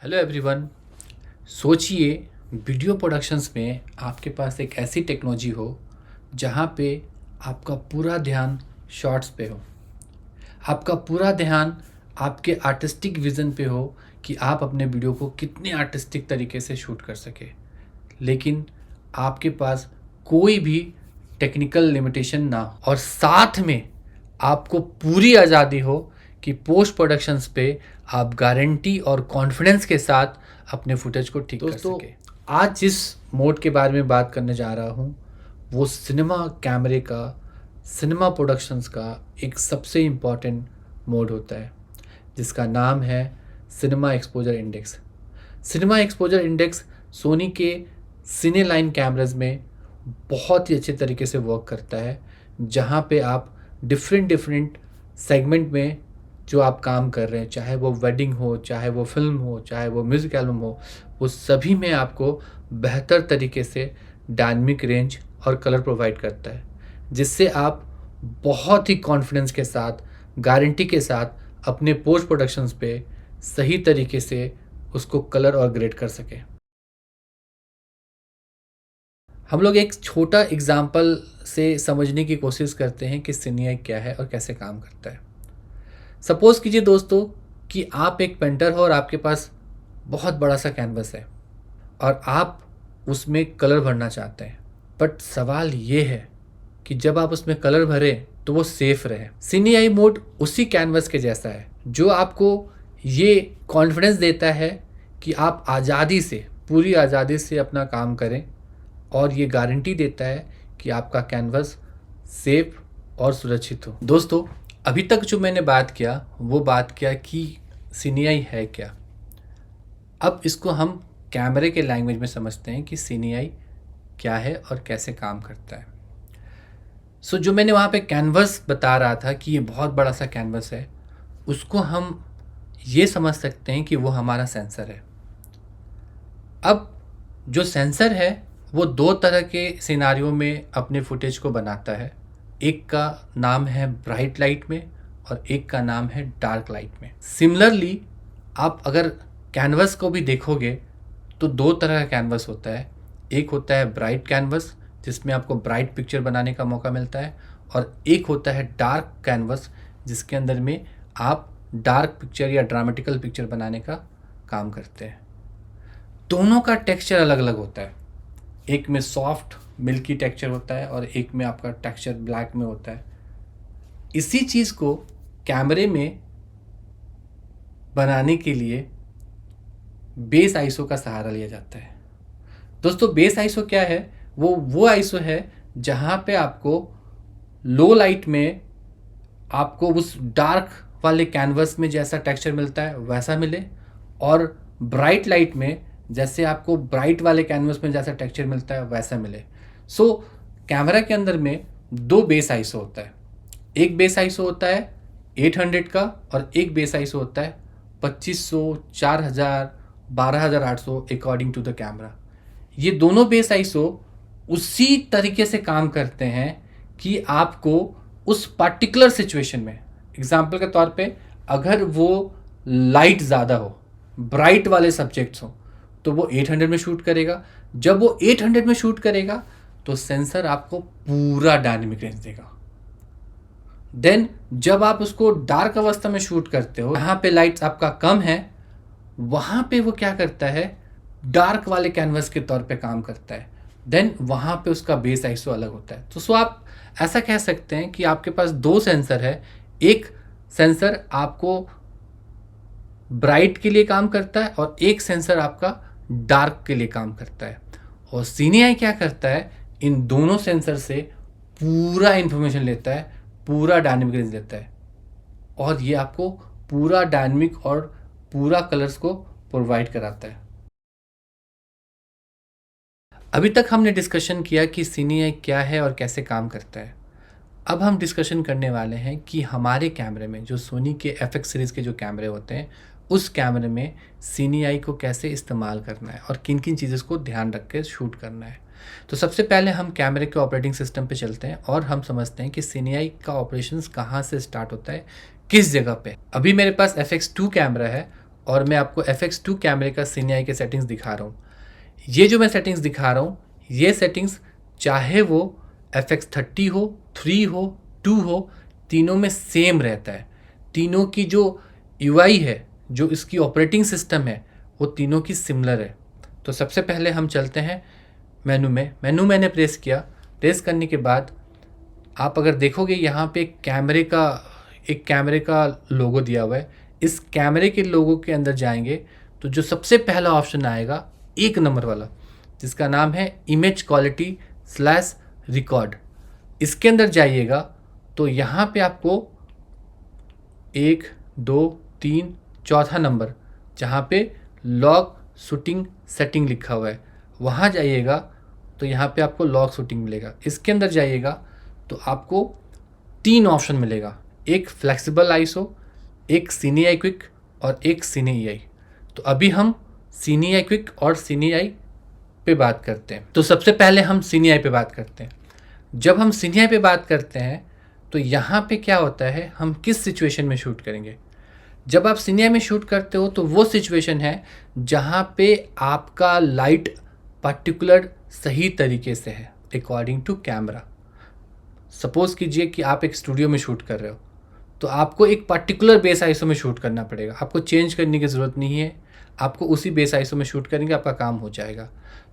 Hello everyone. सोचिए video productions में आपके पास एक ऐसी टेक्नोलॉजी हो जहाँ पे आपका पूरा ध्यान शॉट्स पे हो, आपका पूरा ध्यान आपके आर्टिस्टिक विज़न पे हो कि आप अपने वीडियो को कितने आर्टिस्टिक तरीके से शूट कर सके, लेकिन आपके पास कोई भी टेक्निकल लिमिटेशन ना हो और साथ में आपको पूरी आज़ादी हो कि पोस्ट प्रोडक्शंस पे आप गारंटी और कॉन्फिडेंस के साथ अपने फुटेज को ठीक कर सके। आज जिस मोड के बारे में बात करने जा रहा हूँ वो सिनेमा कैमरे का, सिनेमा प्रोडक्शंस का एक सबसे इम्पॉर्टेंट मोड होता है जिसका नाम है cinema exposure index. Cinema exposure index Sony के सिने लाइन कैमराज में बहुत ही अच्छे तरीके से वर्क करता है, जहाँ पे आप डिफरेंट सेगमेंट में जो आप काम कर रहे हैं, चाहे वो वेडिंग हो, चाहे वो फिल्म हो, चाहे वो म्यूज़िक एल्बम हो, वो सभी में आपको बेहतर तरीके से डायनामिक रेंज और कलर प्रोवाइड करता है, जिससे आप बहुत ही कॉन्फिडेंस के साथ, गारंटी के साथ अपने पोस्ट प्रोडक्शंस पे सही तरीके से उसको कलर और ग्रेड कर सकें। हम लोग एक छोटा एग्जाम्पल से समझने की कोशिश करते हैं कि सिनेआई क्या है और कैसे काम करता है। सपोज़ कीजिए दोस्तों कि आप एक पेंटर हो और आपके पास बहुत बड़ा सा कैनवस है और आप उसमें कलर भरना चाहते हैं, बट सवाल ये है कि जब आप उसमें कलर भरें तो वो सेफ रहे। सिनेआई मोड उसी कैनवस के जैसा है जो आपको ये कॉन्फिडेंस देता है कि आप आज़ादी से, पूरी आज़ादी से अपना काम करें और ये गारंटी देता है कि आपका कैनवस सेफ और सुरक्षित हो। दोस्तों, अभी तक जो मैंने बात किया वो बात किया कि सिनेआई है क्या। अब इसको हम कैमरे के लैंग्वेज में समझते हैं कि सिनेआई क्या है और कैसे काम करता है। जो मैंने वहाँ पे कैनवस बता रहा था कि ये बहुत बड़ा सा कैनवस है, उसको हम ये समझ सकते हैं कि वो हमारा सेंसर है। अब जो सेंसर है वो दो तरह के सिनारियों में अपने फुटेज को बनाता है। एक का नाम है ब्राइट लाइट में और एक का नाम है डार्क लाइट में। सिमिलरली आप अगर कैनवस को भी देखोगे तो दो तरह का कैनवस होता है। एक होता है ब्राइट कैनवस जिसमें आपको ब्राइट पिक्चर बनाने का मौका मिलता है, और एक होता है डार्क कैनवस जिसके अंदर में आप डार्क पिक्चर या ड्रामेटिकल पिक्चर बनाने का काम करते हैं। दोनों का टेक्सचर अलग अलग होता है। एक में सॉफ्ट मिल्की टेक्सचर होता है और एक में आपका टेक्सचर ब्लैक में होता है। इसी चीज़ को कैमरे में बनाने के लिए बेस आईसो का सहारा लिया जाता है। दोस्तों, बेस आईसो क्या है? वो आईसो है जहाँ पे आपको लो लाइट में आपको उस डार्क वाले कैनवस में जैसा टेक्सचर मिलता है वैसा मिले, और ब्राइट लाइट में जैसे आपको ब्राइट वाले कैनवस में जैसा टेक्सचर मिलता है वैसा मिले। कैमरा के अंदर में दो बेस आईसो होता है। एक बेस आईसो होता है 800 का और एक बेस आईसो होता है 2500, 4000, 12800 अकॉर्डिंग टू द कैमरा। ये दोनों बेस आईसो उसी तरीके से काम करते हैं कि आपको उस पर्टिकुलर सिचुएशन में, एग्जाम्पल के तौर पे अगर वो लाइट ज़्यादा हो, ब्राइट वाले सब्जेक्ट्स हो, तो वो 800 में शूट करेगा। जब वो 800 में शूट करेगा तो सेंसर आपको पूरा डायनेमिक रेंज देगा। देन जब आप उसको डार्क अवस्था में शूट करते हो, यहाँ पे लाइट्स आपका कम है, वहाँ पे वो क्या करता है, डार्क वाले कैनवस के तौर पे काम करता है। देन वहाँ पे उसका बेस आईसो अलग होता है। तो आप ऐसा कह सकते हैं कि आपके पास दो सेंसर है। एक सेंसर आपको ब्राइट के लिए काम करता है और एक सेंसर आपका डार्क के लिए काम करता है। और सिनेआई क्या करता है, इन दोनों सेंसर से पूरा इंफॉर्मेशन लेता है, पूरा डायनेमिक रेंज देता है, और ये आपको पूरा डायनेमिक और पूरा कलर्स को प्रोवाइड कराता है। अभी तक हमने डिस्कशन किया कि सिनेआई क्या है और कैसे काम करता है। अब हम डिस्कशन करने वाले हैं कि हमारे कैमरे में, जो सोनी के FX सीरीज़ के जो कैमरे होते हैं, उस कैमरे में सिनेआई को कैसे इस्तेमाल करना है और किन किन चीज़ों को ध्यान रख के शूट करना है। तो सबसे पहले हम कैमरे के ऑपरेटिंग सिस्टम पे चलते हैं और हम समझते हैं कि सिनेआई का ऑपरेशंस कहाँ से स्टार्ट होता है, किस जगह पे। अभी मेरे पास FX2 कैमरा है और मैं आपको FX2 कैमरे का सीनियाई के सेटिंग्स दिखा रहा हूँ। ये जो मैं सेटिंग्स दिखा रहा हूँ, ये सेटिंग्स चाहे वो FX30 हो, 3 हो, 2 हो, तीनों में सेम रहता है। तीनों की जो UI है, जो इसकी ऑपरेटिंग सिस्टम है, वो तीनों की सिमिलर है। तो सबसे पहले हम चलते हैं मेनू में। मेनू मैंने प्रेस किया। प्रेस करने के बाद आप अगर देखोगे यहाँ पे एक कैमरे का लोगो दिया हुआ है। इस कैमरे के लोगो के अंदर जाएंगे तो जो सबसे पहला ऑप्शन आएगा 1 नंबर वाला, जिसका नाम है इमेज क्वालिटी स्लैश रिकॉर्ड, इसके अंदर जाइएगा तो यहाँ पे आपको 1, 2, 3, चौथा नंबर जहाँ पे लॉग शूटिंग सेटिंग लिखा हुआ है, वहाँ जाइएगा तो यहाँ पे आपको लॉग शूटिंग मिलेगा। इसके अंदर जाइएगा तो आपको 3 ऑप्शन मिलेगा, एक फ्लेक्सिबल आईसो, एक सीनी आई क्विक और एक सीनी आई। तो अभी हम सीनी आई क्विक और सीनी आई पे बात करते हैं। तो सबसे पहले हम सीनी आई पे बात करते हैं। जब हम सीनी आई पे बात करते हैं तो यहाँ पे क्या होता है, हम किस सिचुएशन में शूट करेंगे। जब आप सीनी आई में शूट करते हो तो वो सिचुएशन है जहाँ पे आपका लाइट पर्टिकुलर सही तरीके से है अकॉर्डिंग टू कैमरा। सपोज कीजिए कि आप एक स्टूडियो में शूट कर रहे हो तो आपको एक पर्टिकुलर बेस आईसो में शूट करना पड़ेगा, आपको चेंज करने की ज़रूरत नहीं है, आपको उसी बेस आईसो में शूट करेंगे, आपका काम हो जाएगा।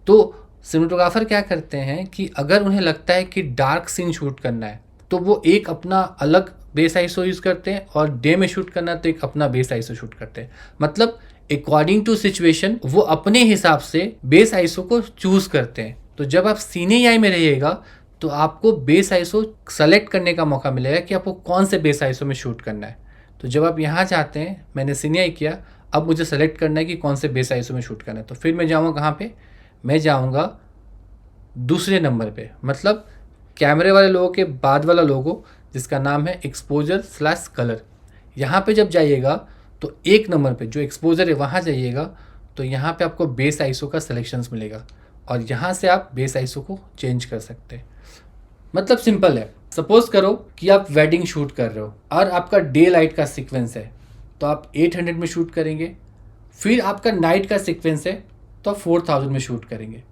तो सिनेमेटोग्राफर क्या करते हैं कि अगर उन्हें लगता है कि डार्क सीन शूट करना है तो वो एक अपना अलग बेस आईसो यूज़ करते हैं, और डे में शूट करना है तो एक अपना बेस आईसो शूट करते हैं। मतलब अकॉर्डिंग टू सिचुएशन वो अपने हिसाब से बेस आईसो को चूज़ करते हैं। तो जब आप सीने आई में रहिएगा तो आपको बेस आईसो सेलेक्ट करने का मौका मिलेगा कि आपको कौन से बेस आईसो में शूट करना है। तो जब आप यहाँ जाते हैं, मैंने सीने आई किया, अब मुझे सेलेक्ट करना है कि कौन से बेस आईसो में शूट करना है। तो फिर मैं जाऊँगा कहाँ पे, मैं जाऊँगा दूसरे नंबर पे, मतलब कैमरे वाले लोगों के बाद वाला लोगो जिसका नाम है एक्सपोजर स्लैश कलर। यहाँ पे जब जाइएगा तो 1 नंबर पे जो एक्सपोजर है वहाँ जाइएगा तो यहाँ पे आपको बेस आईसो का सिलेक्शंस मिलेगा और यहाँ से आप बेस आईसो को चेंज कर सकते हैं। मतलब सिंपल है। सपोज करो कि आप वेडिंग शूट कर रहे हो और आपका डे लाइट का सीक्वेंस है तो आप 800 में शूट करेंगे, फिर आपका नाइट का सीक्वेंस है तो आप 4000 में शूट करेंगे।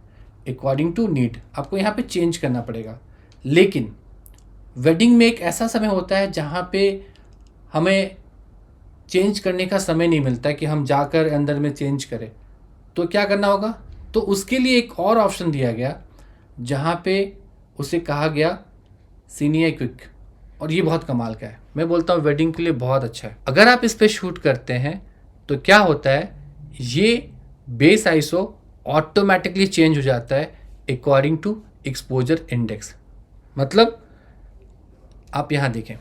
अकॉर्डिंग टू नीड आपको यहाँ पे चेंज करना पड़ेगा। लेकिन वेडिंग में एक ऐसा समय होता है जहाँ पे हमें चेंज करने का समय नहीं मिलता कि हम जाकर अंदर में चेंज करें। तो क्या करना होगा, तो उसके लिए एक और ऑप्शन दिया गया जहाँ पे उसे कहा गया सीनी आई क्विक, और ये बहुत कमाल का है। मैं बोलता हूँ वेडिंग के लिए बहुत अच्छा है। अगर आप इस पर शूट करते हैं तो क्या होता है, ये बेस आईसो ऑटोमेटिकली चेंज हो जाता है अकॉर्डिंग टू एक्सपोजर इंडेक्स। मतलब आप यहाँ देखें,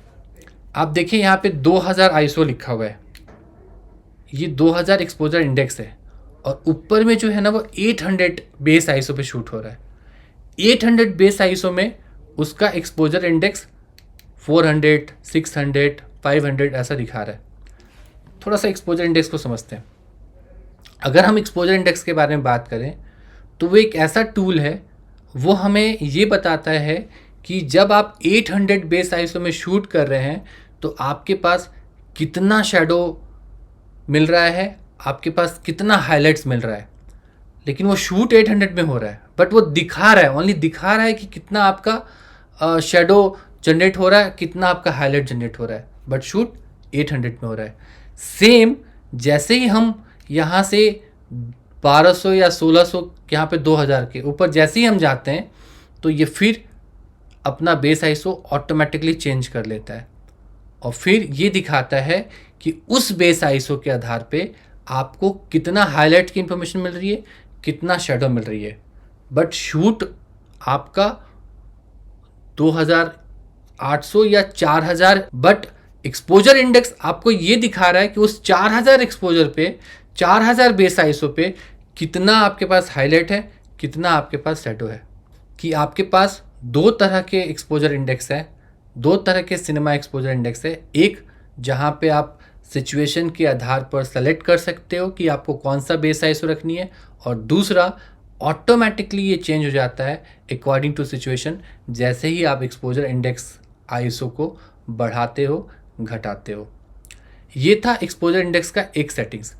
आप देखें यहाँ पे 2000 आईसो लिखा हुआ है, ये 2000 एक्सपोजर इंडेक्स है, और ऊपर में जो है ना वो 800 बेस आईसो पे शूट हो रहा है। 800 बेस आईसो में उसका एक्सपोजर इंडेक्स 400, 600, 500 ऐसा दिखा रहा है। थोड़ा सा एक्सपोजर इंडेक्स को समझते हैं। अगर हम एक्सपोजर इंडेक्स के बारे में बात करें तो वो एक ऐसा टूल है, वो हमें ये बताता है कि जब आप 800 बेस आईसो में शूट कर रहे हैं तो आपके पास कितना शैडो मिल रहा है, आपके पास कितना हाइलाइट्स मिल रहा है। लेकिन वो शूट 800 में हो रहा है, बट वो दिखा रहा है, ओनली दिखा रहा है कि कितना आपका शैडो जनरेट हो रहा है, कितना आपका हाईलाइट जनरेट हो रहा है, बट शूट 800 में हो रहा है। सेम जैसे ही हम यहाँ से 1200 या 1600 यहाँ पे 2000 के ऊपर जैसे ही हम जाते हैं तो ये फिर अपना बेस आईसो ऑटोमेटिकली चेंज कर लेता है, और फिर ये दिखाता है कि उस बेस आईसो के आधार पे आपको कितना हाईलाइट की इंफॉर्मेशन मिल रही है, कितना शेडो मिल रही है। बट शूट आपका 2800 या 4000, बट एक्सपोजर इंडेक्स आपको ये दिखा रहा है कि उस 4000 एक्सपोजर पे 4000 बेस आईसो पे कितना आपके पास हाईलाइट है, कितना आपके पास शेडो है। कि आपके पास 2 तरह के एक्सपोजर इंडेक्स है, 2 तरह के सिनेमा एक्सपोजर इंडेक्स है। एक जहाँ पे आप सिचुएशन के आधार पर सेलेक्ट कर सकते हो कि आपको कौन सा बेस आईसो रखनी है, और दूसरा ऑटोमेटिकली ये चेंज हो जाता है अकॉर्डिंग टू सिचुएशन, जैसे ही आप एक्सपोजर इंडेक्स आईसो को बढ़ाते हो घटाते हो। ये था एक्सपोजर इंडेक्स का एक सेटिंग्स।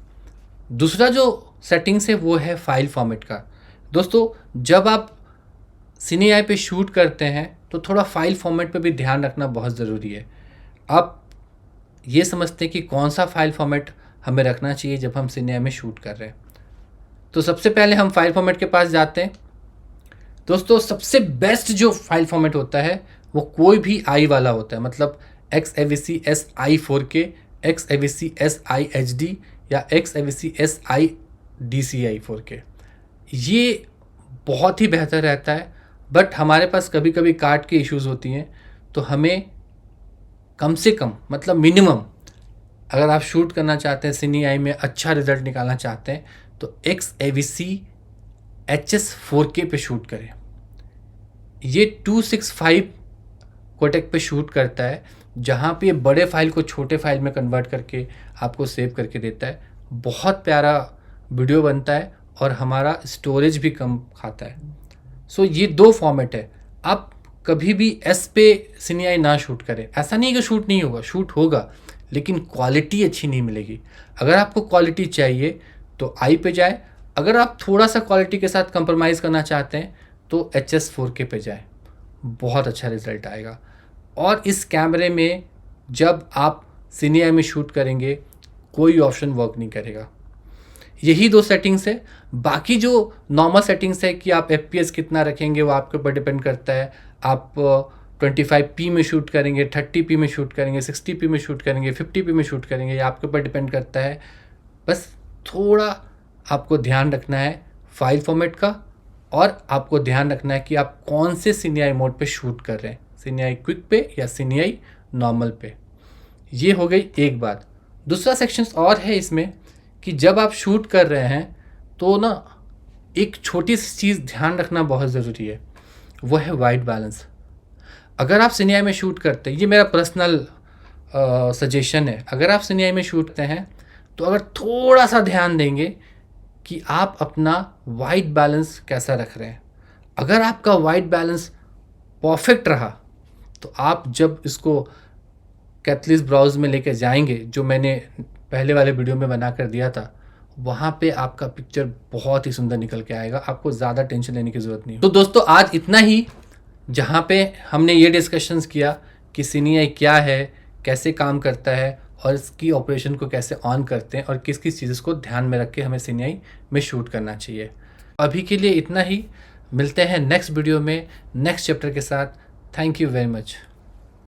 दूसरा जो सेटिंग्स है वो है फाइल फॉर्मेट का। दोस्तों जब आप सिनी आई पे शूट करते हैं तो थोड़ा फाइल फॉर्मेट पे भी ध्यान रखना बहुत ज़रूरी है। आप ये समझते हैं कि कौन सा फाइल फॉर्मेट हमें रखना चाहिए जब हम सिनी आई में शूट कर रहे हैं। तो सबसे पहले हम फाइल फॉर्मेट के पास जाते हैं। दोस्तों सबसे बेस्ट जो फाइल फॉर्मेट होता है वो कोई भी आई वाला होता है, मतलब XAVC SI 4K, XAVC SI HD या XAVC SI DCI 4K। ये बहुत ही बेहतर रहता है, बट हमारे पास कभी कभी कार्ड की इश्यूज़ होती हैं, तो हमें कम से कम मतलब मिनिमम अगर आप शूट करना चाहते हैं सिनी आई में अच्छा रिजल्ट निकालना चाहते हैं तो XAVC HS 4K पे शूट करें। ये 265 कोटेक पे शूट करता है, जहाँ पे बड़े फाइल को छोटे फाइल में कन्वर्ट करके आपको सेव करके देता है। बहुत प्यारा वीडियो बनता है और हमारा स्टोरेज भी कम खाता है। सो ये दो फॉर्मेट है। आप कभी भी एस पे सिनी आई ना शूट करें। ऐसा नहीं कि शूट नहीं होगा, शूट होगा, लेकिन क्वालिटी अच्छी नहीं मिलेगी। अगर आपको क्वालिटी चाहिए तो आई पे जाए, अगर आप थोड़ा सा क्वालिटी के साथ कंप्रोमाइज़ करना चाहते हैं तो HS 4K पे जाए, बहुत अच्छा रिजल्ट आएगा। और इस कैमरे में जब आप सिनी आई में शूट करेंगे कोई ऑप्शन वर्क नहीं करेगा। यही दो सेटिंग्स है। बाकी जो नॉर्मल सेटिंग्स है कि आप FPS कितना रखेंगे वो आपके ऊपर डिपेंड करता है। आप 25p में शूट करेंगे, 30p में शूट करेंगे, 60p में शूट करेंगे, 50p में शूट करेंगे, ये आपके ऊपर डिपेंड करता है। बस थोड़ा आपको ध्यान रखना है फाइल फॉर्मेट का, और आपको ध्यान रखना है कि आप कौन से सिनी आई मोड पे शूट कर रहे हैं, सिनी आई क्विक पे या सिनी आई नॉर्मल पे। ये हो गई एक बात। दूसरा सेक्शन और है इसमें कि जब आप शूट कर रहे हैं तो ना एक छोटी सी चीज़ ध्यान रखना बहुत ज़रूरी है, वो है वाइट बैलेंस। अगर आप सिनी आई में शूट करते हैं, ये मेरा पर्सनल सजेशन है, अगर आप सिनी आई में शूट करते हैं तो अगर थोड़ा सा ध्यान देंगे कि आप अपना वाइट बैलेंस कैसा रख रहे हैं। अगर आपका वाइट बैलेंस परफेक्ट रहा तो आप जब इसको कैटलिस्ट ब्राउज में लेके जाएंगे, जो मैंने पहले वाले वीडियो में बना कर दिया था, वहाँ पे आपका पिक्चर बहुत ही सुंदर निकल के आएगा। आपको ज़्यादा टेंशन लेने की ज़रूरत नहीं। तो दोस्तों आज इतना ही, जहाँ पे हमने ये डिस्कशंस किया कि सिनी आई क्या है, कैसे काम करता है और इसकी ऑपरेशन को कैसे ऑन करते हैं और किस किस चीज़ को ध्यान में रख के हमें सिनी आई में शूट करना चाहिए। अभी के लिए इतना ही, मिलते हैं नेक्स्ट वीडियो में नेक्स्ट चैप्टर के साथ। Thank you very much.